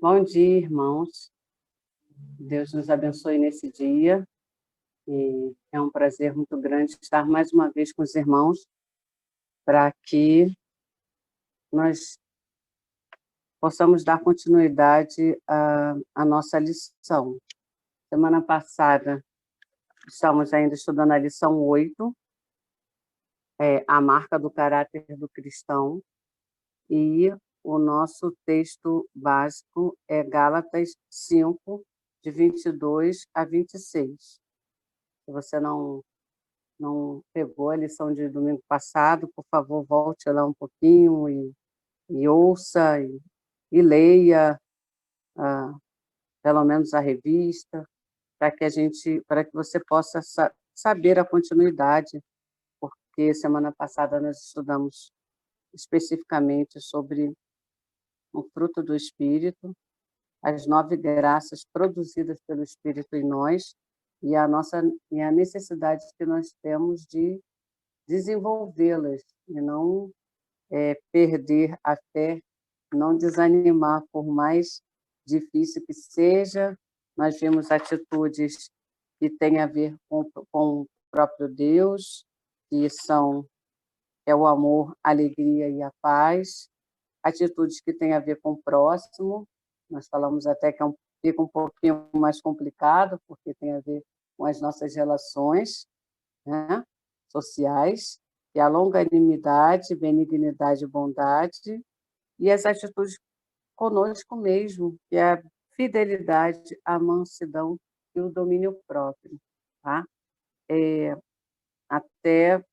Bom dia, irmãos. Deus nos abençoe nesse dia. E é um prazer muito grande estar mais uma vez com os irmãos para que nós possamos dar continuidade à nossa lição. Semana passada, estamos ainda estudando a lição 8, a marca do caráter do cristão, e o nosso texto básico é Gálatas 5, de 22 a 26. Se você não pegou a lição de domingo passado, por favor, volte lá um pouquinho e ouça e leia, ah, pelo menos a revista, para que você possa saber a continuidade, porque semana passada nós estudamos especificamente sobre o fruto do Espírito, as 9 graças produzidas pelo Espírito em nós e a necessidade que nós temos de desenvolvê-las e não perder a fé, não desanimar, por mais difícil que seja. Nós vimos atitudes que têm a ver com o próprio Deus, que é o amor, a alegria e a paz, atitudes que têm a ver com o próximo. Nós falamos até que fica um pouquinho mais complicado, porque tem a ver com as nossas relações, né, sociais, e a longanimidade, benignidade e bondade, e as atitudes conosco mesmo, que é a fidelidade, a mansidão e o domínio próprio. Tá? Até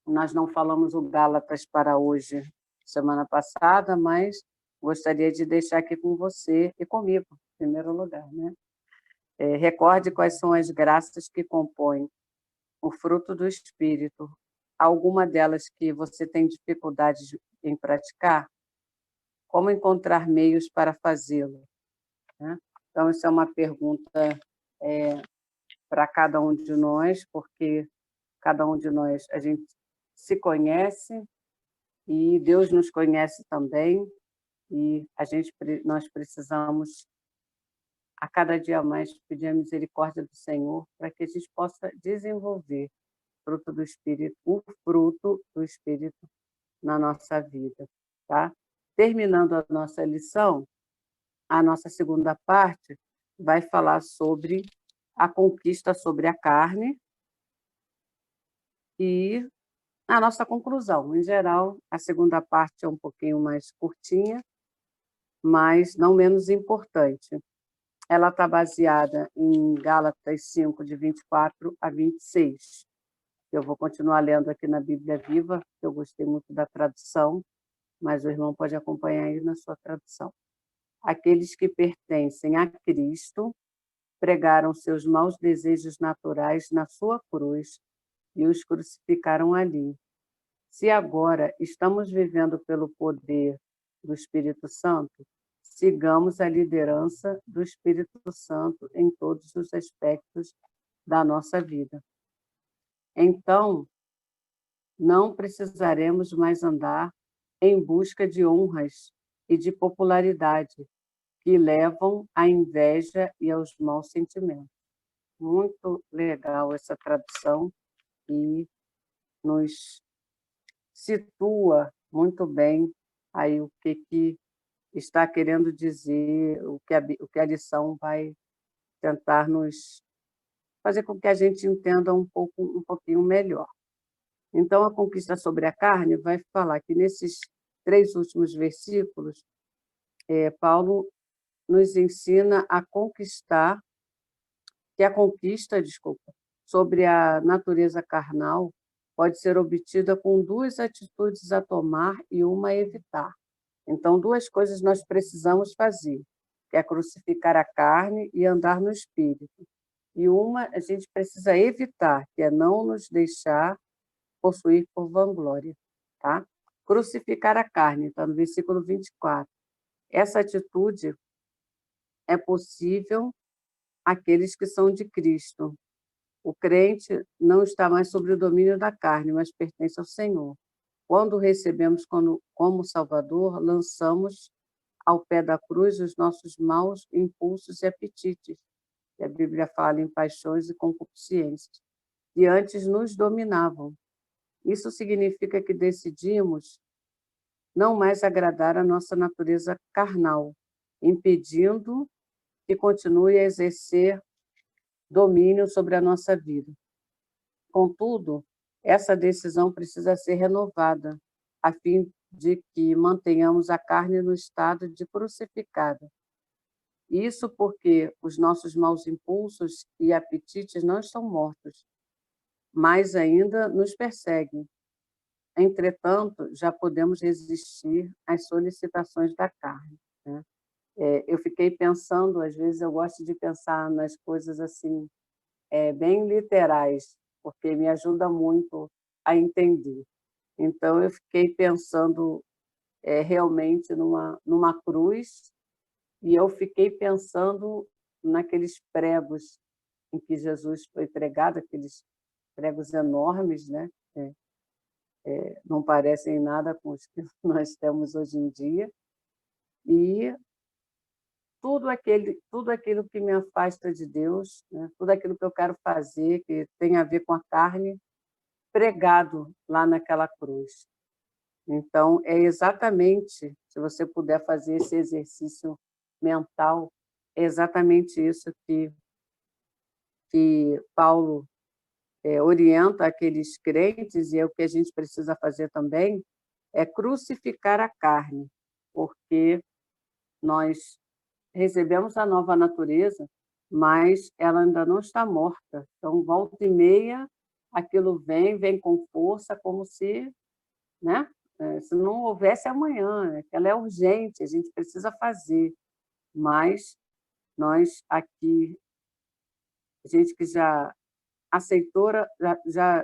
nós não falamos o Gálatas para hoje, semana passada, mas gostaria de deixar aqui com você e comigo, em primeiro lugar. Né? Recorde quais são as graças que compõem o fruto do Espírito. Alguma delas que você tem dificuldade em praticar? Como encontrar meios para fazê-lo? Né? Então, isso é uma pergunta para cada um de nós, porque cada um de nós, a gente se conhece e Deus nos conhece também, e nós precisamos, a cada dia mais, pedir a misericórdia do Senhor para que a gente possa desenvolver fruto do Espírito, o fruto do Espírito na nossa vida, tá? Terminando a nossa lição, a nossa segunda parte vai falar sobre a conquista sobre a carne e a nossa conclusão. Em geral, a segunda parte é um pouquinho mais curtinha, mas não menos importante. Ela está baseada em Gálatas 5, de 24 a 26. Eu vou continuar lendo aqui na Bíblia Viva, porque eu gostei muito da tradução, mas o irmão pode acompanhar aí na sua tradução. Aqueles que pertencem a Cristo pregaram seus maus desejos naturais na sua cruz e os crucificaram ali. Se agora estamos vivendo pelo poder do Espírito Santo, sigamos a liderança do Espírito Santo em todos os aspectos da nossa vida. Então, não precisaremos mais andar em busca de honras e de popularidade que levam à inveja e aos maus sentimentos. Muito legal essa tradução e nos situa muito bem aí o que está querendo dizer, o que a lição vai tentar nos fazer com que a gente entenda um pouquinho melhor. Então, a conquista sobre a carne vai falar que nesses 3 últimos versículos, Paulo nos ensina a conquistar, que a conquista, desculpa, sobre a natureza carnal pode ser obtida com 2 atitudes a tomar e uma a evitar. Então, 2 coisas nós precisamos fazer, que é crucificar a carne e andar no Espírito. E uma a gente precisa evitar, que é não nos deixar possuir por vanglória. Tá? Crucificar a carne, está no versículo 24. Essa atitude é possível àqueles que são de Cristo. O crente não está mais sob o domínio da carne, mas pertence ao Senhor. Quando o recebemos como Salvador, lançamos ao pé da cruz os nossos maus impulsos e apetites, que a Bíblia fala em paixões e concupiscências, que antes nos dominavam. Isso significa que decidimos não mais agradar a nossa natureza carnal, impedindo que continue a exercer domínio sobre a nossa vida. Contudo, essa decisão precisa ser renovada, a fim de que mantenhamos a carne no estado de crucificada. Isso porque os nossos maus impulsos e apetites não estão mortos, mas ainda nos perseguem. Entretanto, já podemos resistir às solicitações da carne, né? Eu fiquei pensando, às vezes eu gosto de pensar nas coisas assim, bem literais, porque me ajuda muito a entender. Então, eu fiquei pensando realmente numa cruz, e eu fiquei pensando naqueles pregos em que Jesus foi pregado, aqueles pregos enormes, né? Não parecem nada com os que nós temos hoje em dia, e tudo aquilo que me afasta de Deus, né? Tudo aquilo que eu quero fazer, que tem a ver com a carne, pregado lá naquela cruz. Então, é exatamente, se você puder fazer esse exercício mental, é exatamente isso que Paulo orienta aqueles crentes, e é o que a gente precisa fazer também, é crucificar a carne, porque nós recebemos a nova natureza, mas ela ainda não está morta. Então, volta e meia, aquilo vem com força, como se, né? Se não houvesse amanhã, né? Ela é urgente, a gente precisa fazer. Mas nós aqui, a gente que já aceitou, já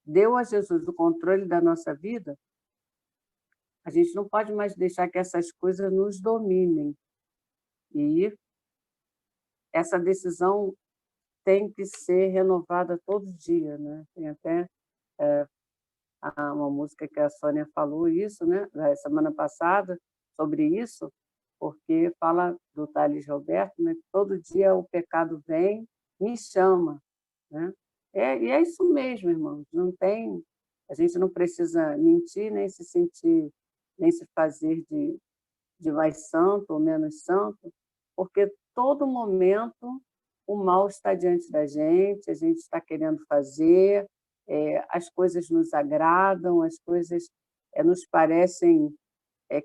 deu a Jesus o controle da nossa vida, a gente não pode mais deixar que essas coisas nos dominem. E essa decisão tem que ser renovada todo dia, né? Tem até uma música que a Sônia falou isso, né? Na semana passada, sobre isso, porque fala do Thales Roberto, né? Todo dia o pecado vem, me chama, né? E é isso mesmo, irmãos. Não tem, a gente não precisa mentir, nem se sentir, nem se fazer de mais santo ou menos santo, porque todo momento o mal está diante da gente, a gente está querendo fazer, as coisas nos agradam, as coisas nos parecem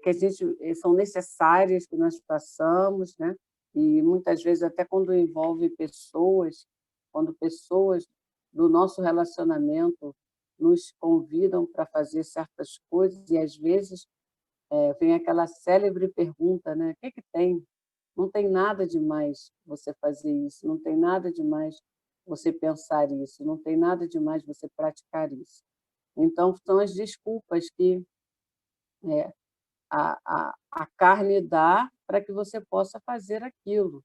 que a gente são necessárias, que nós passamos, né? E muitas vezes até quando envolve pessoas, quando pessoas do nosso relacionamento nos convidam para fazer certas coisas, e às vezes vem aquela célebre pergunta, né? O que que tem? Não tem nada demais você fazer isso, não tem nada demais você pensar isso, não tem nada demais você praticar isso. Então, são as desculpas que é, a carne dá para que você possa fazer aquilo.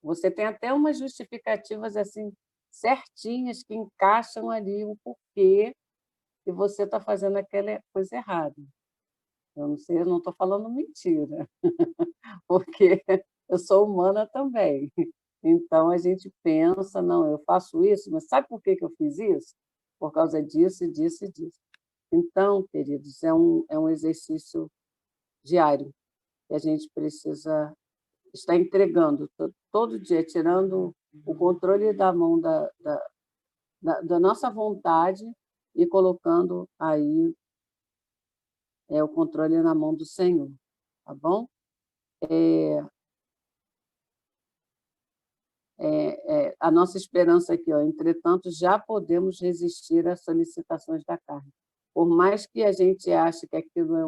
Você tem até umas justificativas assim certinhas que encaixam ali o porquê que você está fazendo aquela coisa errada. Eu não sei, eu não estou falando mentira, porque eu sou humana também. Então a gente pensa, não, eu faço isso, mas sabe por que que eu fiz isso? Por causa disso, disso e disso. Então, queridos, é um exercício diário que a gente precisa estar entregando todo dia, tirando o controle da mão da nossa vontade e colocando aí o controle na mão do Senhor, tá bom? A nossa esperança aqui, ó, entretanto, já podemos resistir às solicitações da carne. Por mais que a gente ache que aquilo é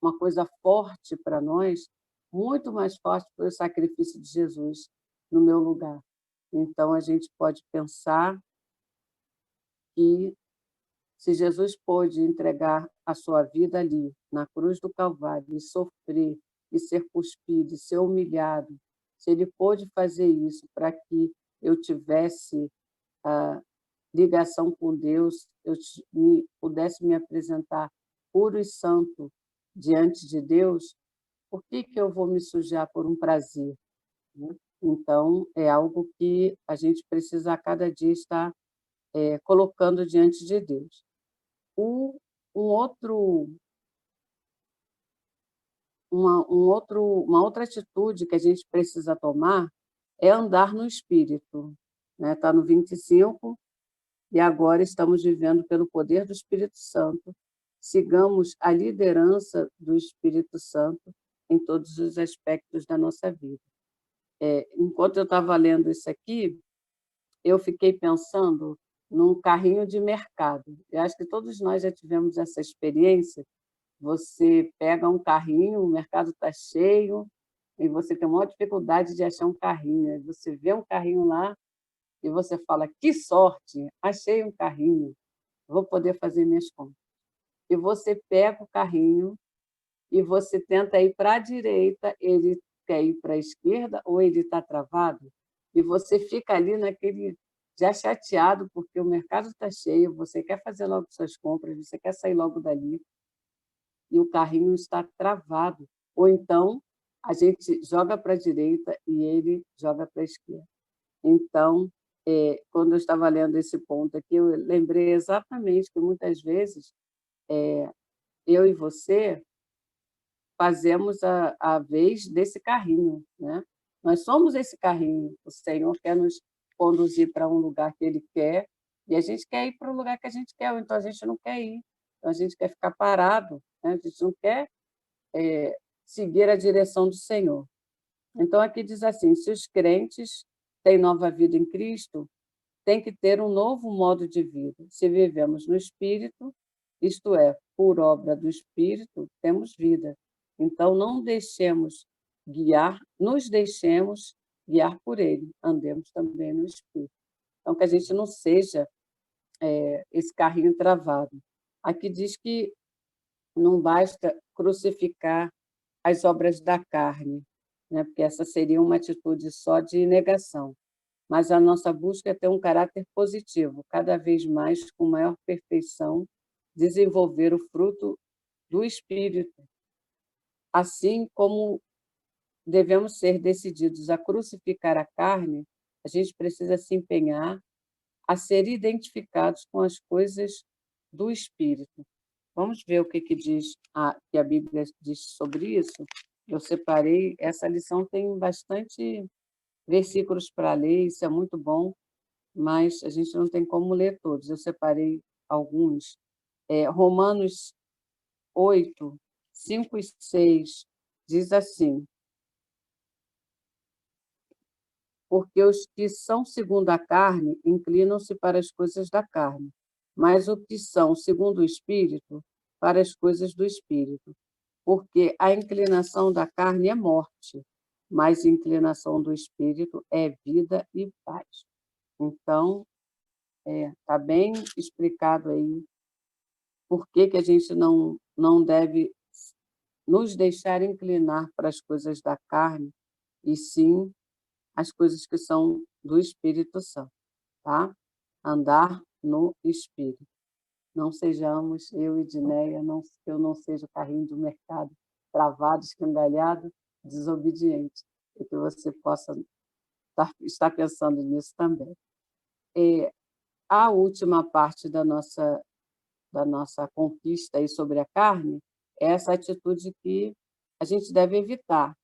uma coisa forte para nós, muito mais forte foi o sacrifício de Jesus no meu lugar. Então, a gente pode pensar que se Jesus pôde entregar a sua vida ali, na cruz do Calvário, e sofrer, e ser cuspido, e ser humilhado, se ele pôde fazer isso para que eu tivesse a ligação com Deus, pudesse me apresentar puro e santo diante de Deus, Por que que eu vou me sujar por um prazer, né? Então, é algo que a gente precisa a cada dia estar, colocando diante de Deus. Um um outro uma outra atitude que a gente precisa tomar é andar no Espírito, né, está no 25, e agora estamos vivendo pelo poder do Espírito Santo. Sigamos a liderança do Espírito Santo em todos os aspectos da nossa vida. Enquanto eu estava lendo isso aqui, eu fiquei pensando num carrinho de mercado. Eu acho que todos nós já tivemos essa experiência. Você pega um carrinho, o mercado está cheio, e você tem maior dificuldade de achar um carrinho. Aí você vê um carrinho lá e você fala: "Que sorte, achei um carrinho, vou poder fazer minhas compras". E você pega o carrinho e você tenta ir para a direita, ele quer ir para a esquerda ou ele está travado, e você fica ali naquele já chateado, porque o mercado está cheio, você quer fazer logo suas compras, você quer sair logo dali, e o carrinho está travado. Ou então, a gente joga para a direita e ele joga para a esquerda. Então, quando eu estava lendo esse ponto aqui, eu lembrei exatamente que muitas vezes eu e você fazemos a vez desse carrinho, né? Nós somos esse carrinho. O Senhor quer nos conduzir para um lugar que Ele quer, e a gente quer ir para o lugar que a gente quer, ou então a gente não quer ir. Então a gente quer ficar parado, né? A gente não quer seguir a direção do Senhor. Então aqui diz assim: se os crentes têm nova vida em Cristo, tem que ter um novo modo de vida. Se vivemos no Espírito, isto é, por obra do Espírito, temos vida. Então, nos deixemos guiar por Ele, andemos também no Espírito. Então, que a gente não seja esse carrinho travado. Aqui diz que não basta crucificar as obras da carne, né? Porque essa seria uma atitude só de negação, mas a nossa busca é ter um caráter positivo, cada vez mais, com maior perfeição, desenvolver o fruto do Espírito. Assim como devemos ser decididos a crucificar a carne, a gente precisa se empenhar a ser identificados com as coisas do Espírito. Vamos ver o que que a Bíblia diz sobre isso? Eu separei, essa lição tem bastante versículos para ler, isso é muito bom, mas a gente não tem como ler todos. Eu separei alguns. Romanos 8, 5 e 6 diz assim: porque os que são segundo a carne inclinam-se para as coisas da carne, mas os que são segundo o Espírito, para as coisas do Espírito. Porque a inclinação da carne é morte, mas a inclinação do Espírito é vida e paz. Então, está bem explicado aí por que que a gente não deve nos deixar inclinar para as coisas da carne, e sim as coisas que são do Espírito Santo, tá? Andar no Espírito. Não sejamos, eu e Dineia, eu não seja o carrinho do mercado travado, escangalhado, desobediente, e que você possa estar pensando nisso também. A última parte da nossa conquista aí sobre a carne é essa atitude que a gente deve evitar.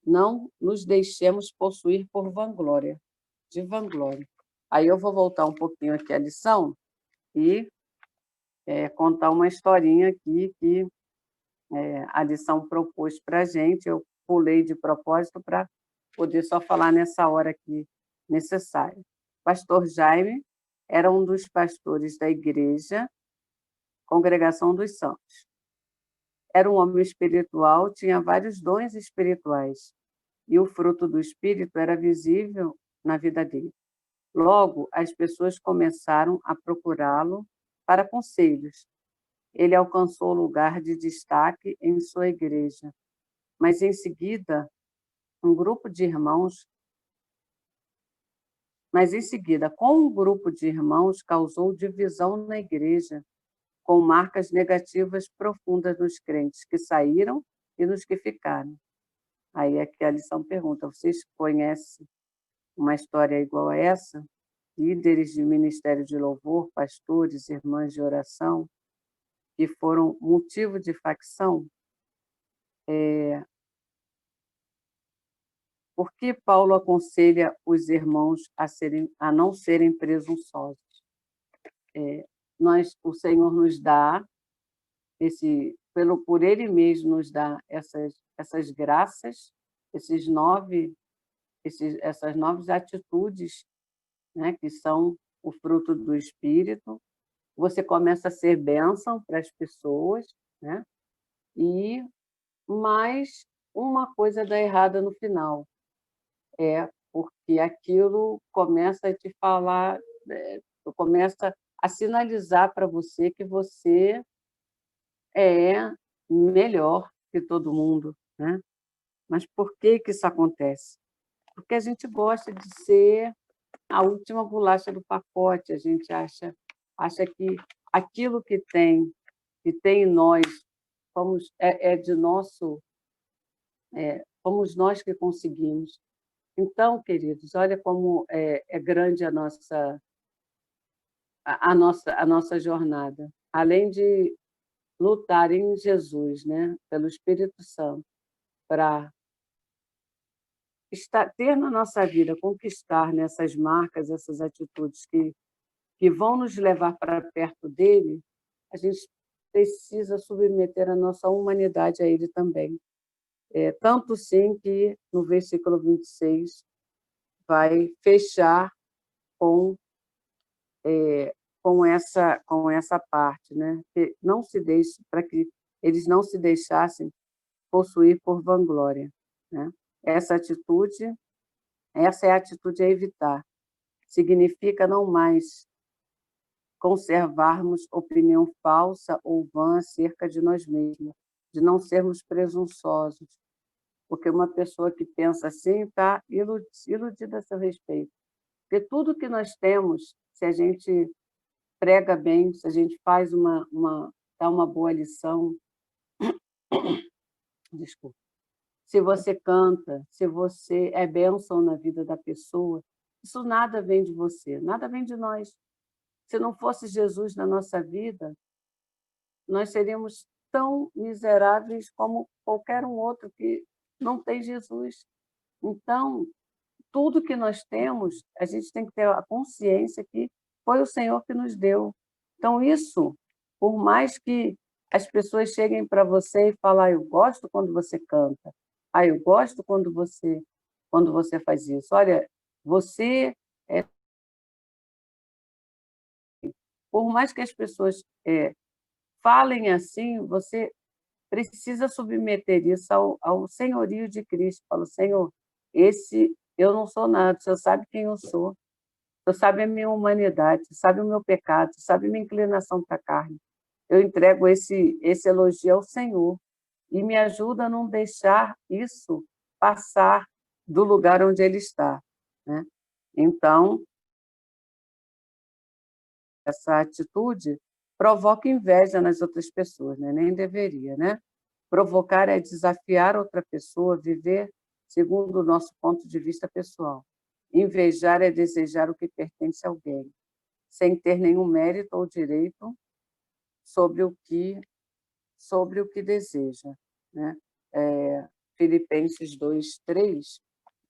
Não nos deixemos possuir por vanglória, de vanglória. Aí eu vou voltar um pouquinho aqui à lição e contar uma historinha aqui que a lição propôs para a gente. Eu pulei de propósito para poder só falar nessa hora aqui necessária. Pastor Jaime era um dos pastores da igreja Congregação dos Santos. Era um homem espiritual, tinha vários dons espirituais, e o fruto do Espírito era visível na vida dele. Logo, as pessoas começaram a procurá-lo para conselhos. Ele alcançou lugar de destaque em sua igreja, mas em seguida, um grupo de irmãos, com um grupo de irmãos, causou divisão na igreja, com marcas negativas profundas nos crentes que saíram e nos que ficaram. Aí aqui a lição pergunta: vocês conhecem uma história igual a essa? Líderes de ministério de louvor, pastores, irmãs de oração, que foram motivo de facção? Por que Paulo aconselha os irmãos a não serem presunçosos? O Senhor nos dá por Ele mesmo nos dá essas graças, essas 9 atitudes, né, que são o fruto do Espírito. Você começa a ser bênção para as pessoas, né? Mas uma coisa dá errada no final, porque aquilo começa a te falar, começa a sinalizar para você que você é melhor que todo mundo, né? Mas por que isso acontece? Porque a gente gosta de ser a última bolacha do pacote, a gente acha que aquilo que tem em nós, de nosso, fomos nós que conseguimos. Então, queridos, olha como é grande a nossa jornada. Além de lutar em Jesus, né, pelo Espírito Santo, para ter na nossa vida, conquistar nessas marcas, essas atitudes que vão nos levar para perto dele, a gente precisa submeter a nossa humanidade a ele também. Tanto sim que no versículo 26 vai fechar com essa parte, né? Que não se deixe, para que eles não se deixassem possuir por vanglória, né? Essa é a atitude a evitar. Significa não mais conservarmos opinião falsa ou vã acerca de nós mesmos, de não sermos presunçosos, porque uma pessoa que pensa assim está iludida a seu respeito. Porque tudo que nós temos, se a gente prega bem, se a gente faz dá uma boa lição, desculpa, se você canta, se você é bênção na vida da pessoa, isso nada vem de você, nada vem de nós. Se não fosse Jesus na nossa vida, nós seríamos tão miseráveis como qualquer um outro que não tem Jesus. Então, tudo que nós temos, a gente tem que ter a consciência que foi o Senhor que nos deu. Então, isso, por mais que as pessoas cheguem para você e falem: eu gosto quando você canta, eu gosto quando você faz isso. Olha, você, por mais que as pessoas falem assim, você precisa submeter isso ao senhorio de Cristo. Fala: Senhor, eu não sou nada, o Senhor sabe quem eu sou, o Senhor sabe a minha humanidade, o Senhor sabe o meu pecado, o Senhor sabe a minha inclinação para a carne. Eu entrego esse elogio ao Senhor e me ajuda a não deixar isso passar do lugar onde Ele está, né? Então, essa atitude provoca inveja nas outras pessoas, né? Nem deveria, né? Provocar é desafiar outra pessoa a viver segundo o nosso ponto de vista pessoal. Invejar é desejar o que pertence a alguém, sem ter nenhum mérito ou direito sobre o que deseja, né? Filipenses 2:3,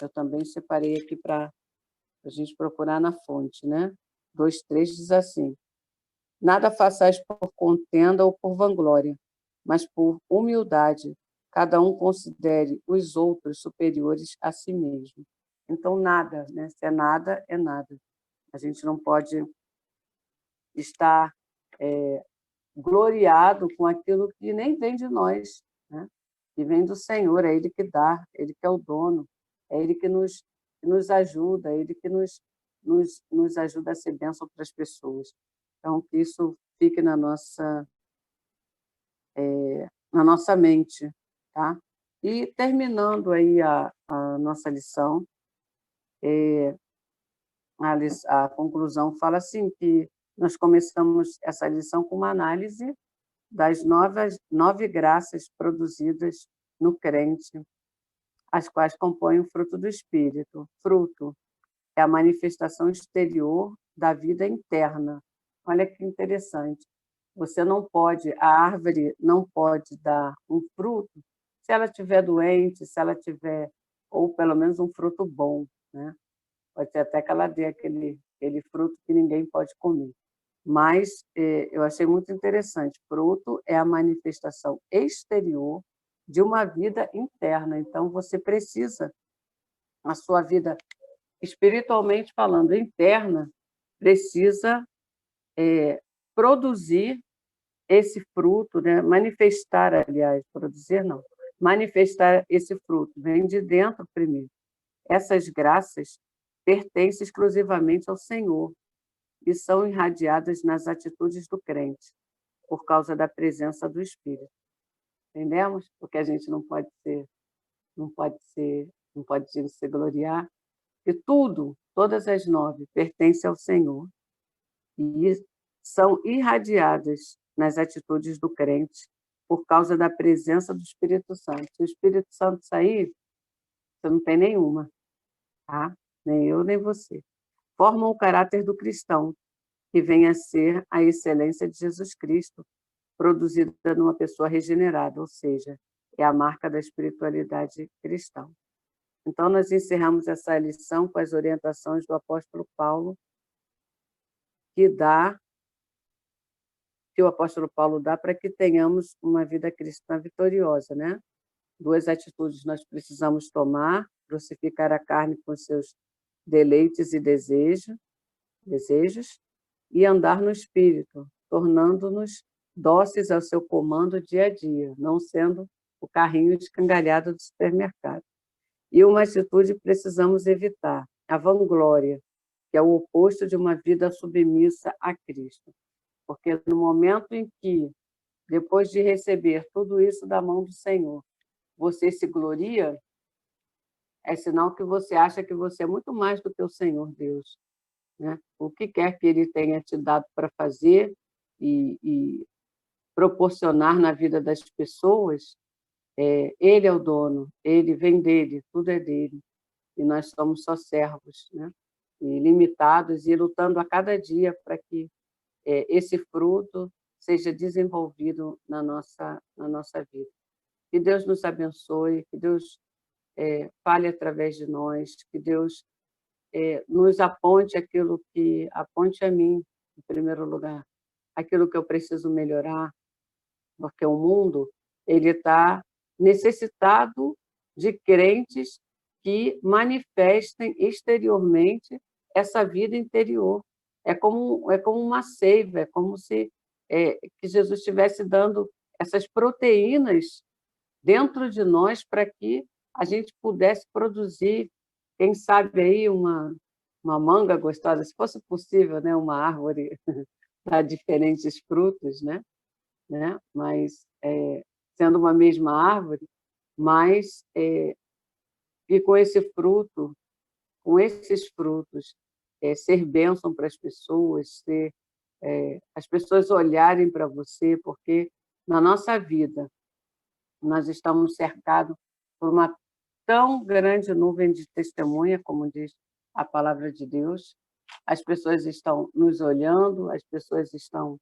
eu também separei aqui para a gente procurar na fonte, né? 2:3 diz assim: nada façais por contenda ou por vanglória, mas por humildade, cada um considere os outros superiores a si mesmo. Então, nada, né? Se é nada, é nada. A gente não pode estar gloriado com aquilo que nem vem de nós, né? Que vem do Senhor, é Ele que dá, Ele que é o dono, é Ele que nos ajuda, é Ele que nos ajuda a ser bênção para as pessoas. Então, que isso fique na nossa mente, tá? E terminando aí a nossa lição, a conclusão fala assim que nós começamos essa lição com uma análise das 9 graças produzidas no crente, as quais compõem o fruto do Espírito. Fruto é a manifestação exterior da vida interna. Olha que interessante. Você não pode, a árvore não pode dar um fruto se ela estiver doente, se ela tiver, ou pelo menos um fruto bom, né? Pode ser até que ela dê aquele fruto que ninguém pode comer. Mas eu achei muito interessante. Fruto é a manifestação exterior de uma vida interna. Então, você precisa, a sua vida, espiritualmente falando, interna, precisa produzir esse fruto, né? Manifestar, aliás, produzir não, manifestar esse fruto, vem de dentro primeiro. Essas graças pertencem exclusivamente ao Senhor e são irradiadas nas atitudes do crente, por causa da presença do Espírito. Entendemos? Porque a gente não pode se gloriar, e tudo, todas as 9, pertencem ao Senhor e são irradiadas nas atitudes do crente por causa da presença do Espírito Santo. Se o Espírito Santo sair, você não tem nenhuma, tá? Nem eu, nem você. Formam o caráter do cristão, que vem a ser a excelência de Jesus Cristo, produzida numa pessoa regenerada, ou seja, é a marca da espiritualidade cristã. Então, nós encerramos essa lição com as orientações do apóstolo Paulo, que o apóstolo Paulo dá para que tenhamos uma vida cristã vitoriosa, né? 2 atitudes nós precisamos tomar: crucificar a carne com seus deleites e desejos, e andar no Espírito, tornando-nos dóceis ao seu comando dia a dia, não sendo o carrinho escangalhado do supermercado. E uma atitude precisamos evitar: a vanglória, que é o oposto de uma vida submissa a Cristo. Porque no momento em que, depois de receber tudo isso da mão do Senhor, você se gloria, é sinal que você acha que você é muito mais do que o Senhor Deus, né? O que quer que Ele tenha te dado para fazer e proporcionar na vida das pessoas, Ele é o dono, Ele vem dele, tudo é dele, e nós somos só servos, né? E limitados, e lutando a cada dia para que esse fruto seja desenvolvido na nossa vida. Que Deus nos abençoe, que Deus fale através de nós, que Deus nos aponte aponte a mim, em primeiro lugar, aquilo que eu preciso melhorar, porque o mundo ele está necessitado de crentes que manifestem exteriormente essa vida interior. É como uma seiva, é como se que Jesus estivesse dando essas proteínas dentro de nós para que a gente pudesse produzir, quem sabe aí uma manga gostosa, se fosse possível, né, uma árvore dar diferentes frutos, né? Mas sendo uma mesma árvore, mas e com esse fruto, com esses frutos, ser bênção para as pessoas, as pessoas olharem para você, porque na nossa vida nós estamos cercados por uma tão grande nuvem de testemunha, como diz a palavra de Deus. As pessoas estão nos olhando, as pessoas estão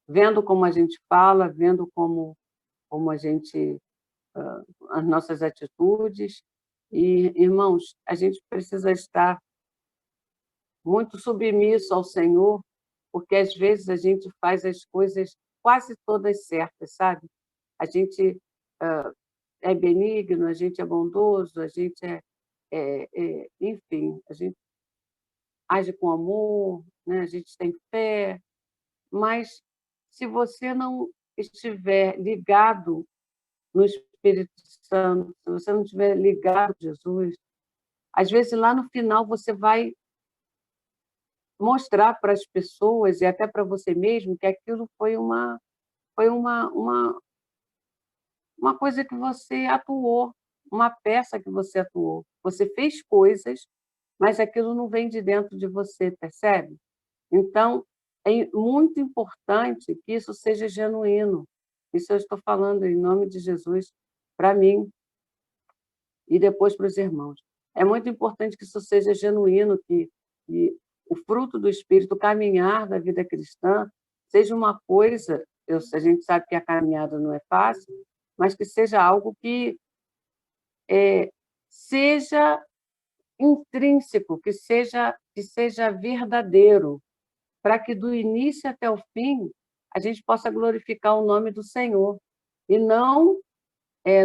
vendo como a gente fala, vendo como a gente, as nossas atitudes. E, irmãos, a gente precisa estar muito submisso ao Senhor, porque às vezes a gente faz as coisas quase todas certas, sabe? A gente é benigno, a gente é bondoso, a gente enfim, a gente age com amor, né? A gente tem fé, mas se você não estiver ligado no Espírito Santo, se você não estiver ligado a Jesus, às vezes lá no final você vai mostrar para as pessoas e até para você mesmo que aquilo foi uma coisa que você atuou, uma peça que você atuou. Você fez coisas, mas aquilo não vem de dentro de você, percebe? Então, é muito importante que isso seja genuíno, Isso eu estou falando em nome de Jesus para mim e depois para os irmãos. É muito importante que isso seja genuíno, que o fruto do Espírito, o caminhar da vida cristã, seja uma coisa, a gente sabe que a caminhada não é fácil, mas que seja algo que seja intrínseco, que seja verdadeiro, para que do início até o fim a gente possa glorificar o nome do Senhor. E não,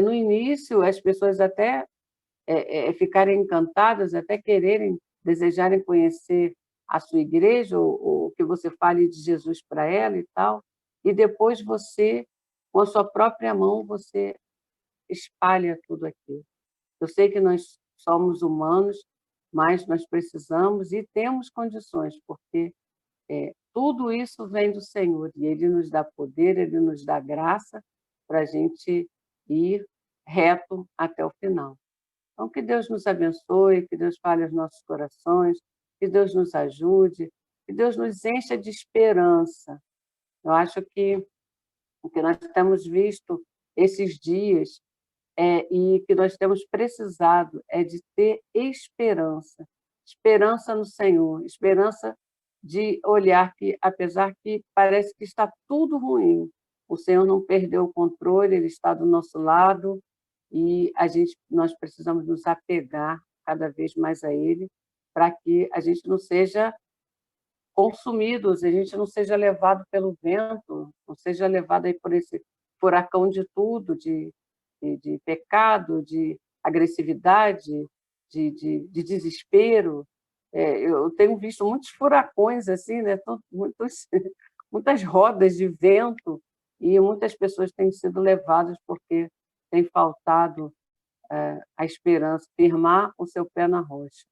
no início, as pessoas até ficarem encantadas, até quererem, desejarem conhecer a sua igreja, ou que você fale de Jesus para ela e tal, e depois você, com a sua própria mão, você espalha tudo aquilo. Eu sei que nós somos humanos, mas nós precisamos e temos condições, porque tudo isso vem do Senhor, e Ele nos dá poder, Ele nos dá graça para a gente ir reto até o final. Então, que Deus nos abençoe, que Deus fale aos nossos corações, que Deus nos ajude, que Deus nos encha de esperança. Eu acho que o que nós temos visto esses dias e que nós temos precisado é de ter esperança, esperança no Senhor, esperança de olhar que, apesar que parece que está tudo ruim, o Senhor não perdeu o controle, Ele está do nosso lado e nós precisamos nos apegar cada vez mais a Ele, para que a gente não seja consumidos, a gente não seja levado pelo vento, não seja levado aí por esse furacão de tudo, de pecado, de agressividade, de desespero. Eu tenho visto muitos furacões assim, né? Muitas rodas de vento, e muitas pessoas têm sido levadas porque tem faltado a esperança, firmar o seu pé na rocha.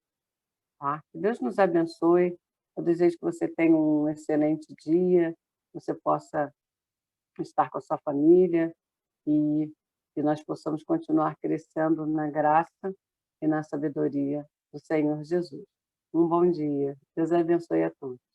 Tá? Que Deus nos abençoe. Eu desejo que você tenha um excelente dia, que você possa estar com a sua família e que nós possamos continuar crescendo na graça e na sabedoria do Senhor Jesus. Um bom dia. Deus abençoe a todos.